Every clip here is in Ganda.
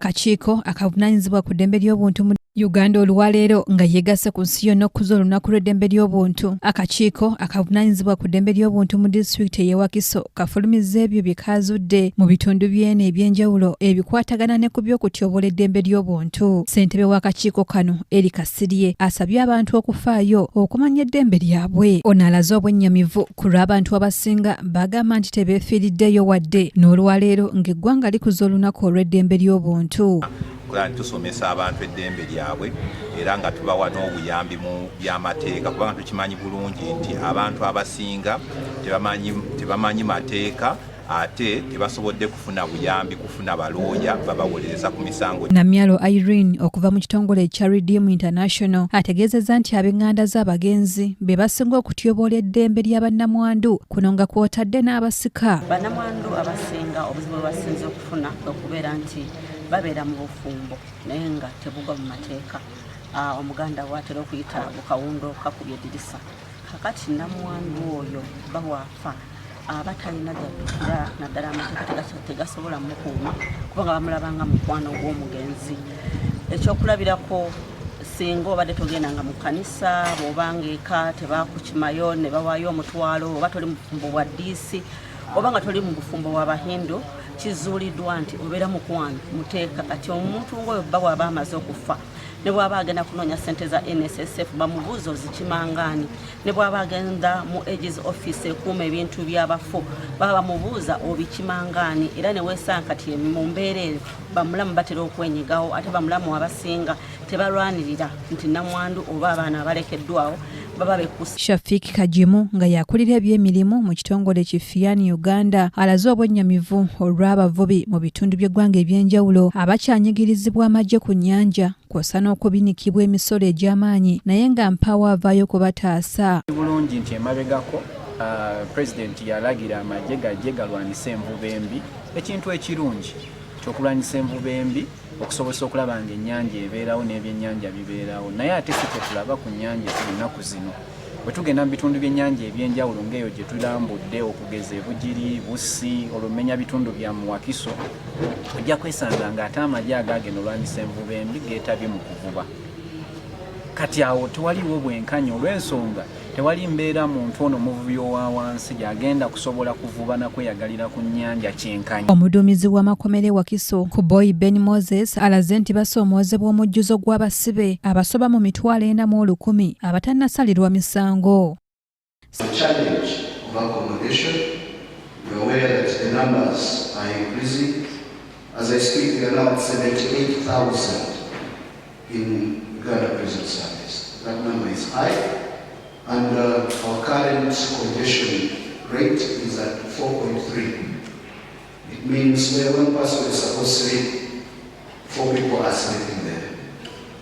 Akakiiko akavunaanyizibwa ku ddembe ly'obuntu mu Uganda olwaleero nga yeegasse ku nsi yonna okukuza olunaku lw'eddembe ly'obuntu. Akakiiko akavunaanyizibwa ku ddembe ly'obuntu mu disitulikiti ey'e Wakiso kafulumizza ebyo bye kaazudde mu bitundu by'eno eby'enjawulo ebikwatagana ne ku by'okutyoboola eddembe ly'obuntu. Ssentebe w'akakiiko kano Eric Kasirye asabye abantu okufaayo okumanya eddembe lyabwe. Ono alaze obwennyamivu ku lw'abantu abasinga bagamba nti tebeefiiriddeyo wadde n'olwaleero ng'eggwanga likuza olunaku olw'eddembe ly'obuntu. Tusomesa abantu eddembe lyabwe era nga tubawa n'obuyambi mu by'amateeka kubanga tukimanyi bulungi nti abantu abasinga tebamanyi mateeka ate tebasobodde kufuna buyambi kufuna balooya babawolereza ku misango. Namyalo Irene okuva mu kitongole ekya Redeem International ategeezezza nti ab'enganda z'abagenzi be basinga okutyoboola eddembe ly'abannamwandu kuno nga kw'otadde n'abasika. Bannamwandu abasinga obuzibu bwe basinze okufuna okubeera nti babeera mu bufumbo naye nga tebugwa mu mateeka. Omuganda bw'atera okuyita bukawundo kakubye eddirisa. Kakati namwandu oyo bawaafa abatalina gy'addukira naddala amateeka tegasobola mukuuma kubanga bamulabanga mukwano gw'omugenzi. Ekyokulabirako singa obadde togendanga mu kkanisa bw'obanga eka tebakukimayo ne bawaayo omutwalo oba toli mu bufumbo bwa ddiisi oba nga toli mu bufumbo bw'abahindu kizuuliddwa nti obeera mukwano muteeka. Kati omuntu ng'oyo bba bw'aba amaze okufa ne bw'aba agenda kunoonya ssente za NSSF bamubuuza ozikimangaani, ne bw'aba agenda mu Ages Office ekuuma ebintu by'abafu baba bamubuuza obikimangaani. Era ne weesanga kati mu mbeera eyo bamulamu batera okwenyigawo ate bamulamu abasinga tebalwanirira nti namwandu oba abaana abalekeddwawo baba bekusa. Shafik Kajimu nga yakulira eby'emirimu mu kitongole Kifiani Uganda alaze obwennyamivu olw'abavubi mu bitundu by'eggwanga eby'enjawulo abakyanyigirizibwa amagye ku nnyanja kw'ossa n'okubinikibwa emisolo egy'amaanyi naye nga mpawo avaayo kubataasa. Bulungi nti emabegako pulezidenti yalagira amagye gajje galwanise envuba embi. Ekintu ekirungi ky'okulwanyisa envuba embi okusobozesa okulaba nga ennyanja ebeerawo n'ebyennyanja bibeerawo, naye ate si tetulaba ku nnyanja ennaku zino. Bwe tugenda mu bitundu by'ennyanja eby'enjawulo ng'eyo gye tulambudde okugeza Bugiri, Bussi, olumenya bitundu bya mu Wakiso, ojja kwesanga nga ate amagye agaagenda olwanyisa envuba embi geetabye mu kuvuba. Kati awo tewaliwo bwenkanya olw'ensonga tewali mbeera muntu ono muvubi owa wansi gy'agenda kusobola kuvuba na kweyagalira ku nnyanja kyenkanya. Omuduumizi w'amakomera Wakiso ku Boy Ben Moses alaze nti basoomoozebwa omujjuzo gw'abasibe abasoba mu 4,100 abatannasalirwa misango. Uganda Prison Service. That number is high, and our current congestion rate is at 4.3. It means where one person is supposed to sleep, 4 people are sleeping there.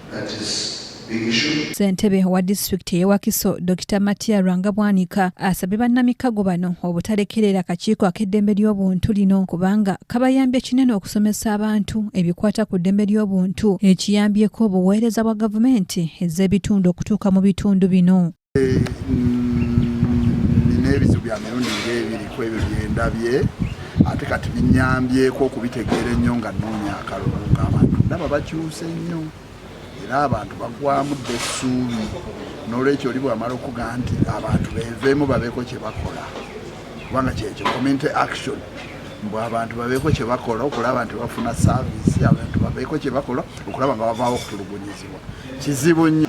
That is big issue. Ssentebe wa disitulikiti y'e Wakiso Dr. Matia Rwangabwanika asabye bannamikago bano obutalekerera akakiiko ak'eddembe ly'obuntu lino kubanga kabayambye kinene okusomesa abantu ebikwata ku ddembe ly'obuntu ekiyambyeko obuweereza bwa gavumenti ez'ebitundu okutuuka mu bitundu bino. N'ebizibu bya mirundi ng'ebiri ku ebyo bye ndabye ate kati binnyambyeko okubitegeera ennyo nga nnoonya akalulu ng'abantu ndaba bakyuse nnyo. Abantu bagwamu essuubi n'olwekyo oli bw'amala okugaa nti abantu beeveemu babeeko kye bakola kubanga kyekyo community action mbw abantu babeeko kye bakola okulaba nti bafuna saaviisi abantu babeeko kye bakola okulaba nga bavaawo okutulugunyizibwa kizibu nnyo.